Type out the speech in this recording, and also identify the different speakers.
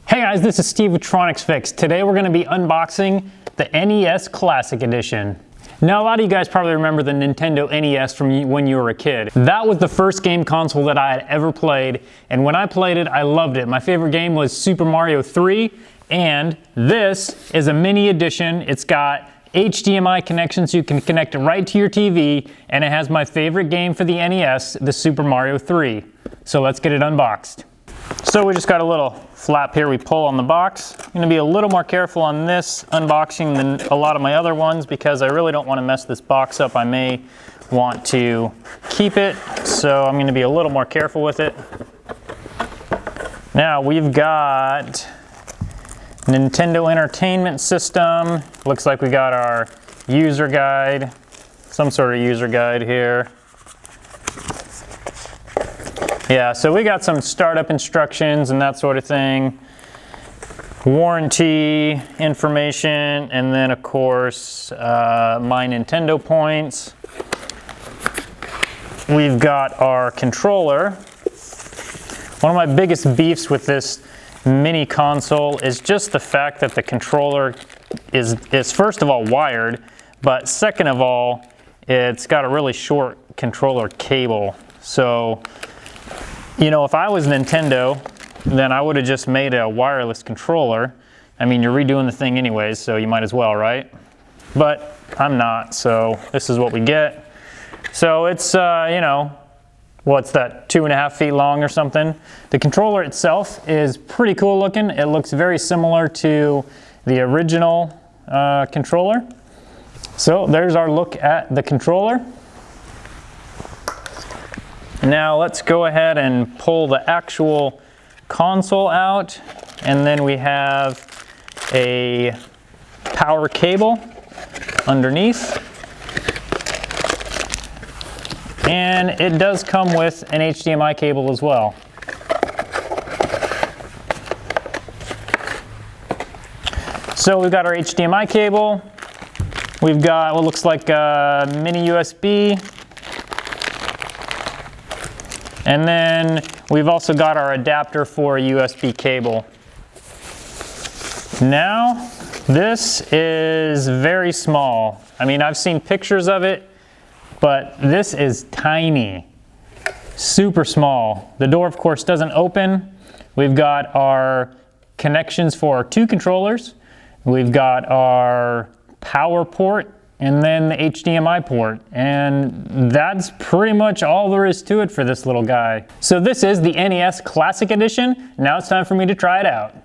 Speaker 1: Hey guys, this is Steve with TronicsFix. Today we're going to be unboxing the NES Classic Edition. Now a lot of you guys probably remember the Nintendo NES from when you were a kid. That was the first game console that I had ever played, and when I played it, I loved it. My favorite game was Super Mario 3, and this is a mini edition. It's got HDMI connections, so you can connect it right to your TV, and it has my favorite game for the NES, the Super Mario 3. So let's get it unboxed. So we just got a little flap here we pull on the box. I'm going to be a little more careful on this unboxing than a lot of my other ones because I really don't want to mess this box up. I may want to keep it, so I'm going to be a little more careful with it. Now we've got Nintendo Entertainment System. Looks like we got our user guide, some sort of user guide here. Yeah, so we got some startup instructions and that sort of thing, warranty information, and then of course my Nintendo points. We've got our controller. One of my biggest beefs with this mini console is just the fact that the controller is first of all wired, but second of all, it's got a really short controller cable. So, you know, if I was Nintendo, then I would have just made a wireless controller. I mean, you're redoing the thing anyways, so you might as well, right? But I'm not, so this is what we get. So it's, you know, what's that, 2.5 feet long or something? The controller itself is pretty cool looking. It looks very similar to the original controller. So there's our look at the controller. Now let's go ahead and pull the actual console out, and then we have a power cable underneath, and it does come with an HDMI cable as well. So we've got our HDMI cable, we've got what looks like a mini USB, and then we've also got our adapter for a USB cable. Now, this is very small. I mean, I've seen pictures of it, but this is tiny, super small. The door, of course, doesn't open. We've got our connections for our two controllers. We've got our power port, and then the HDMI port, and that's pretty much all there is to it for this little guy. So this is the NES Classic Edition. Now it's time for me to try it out.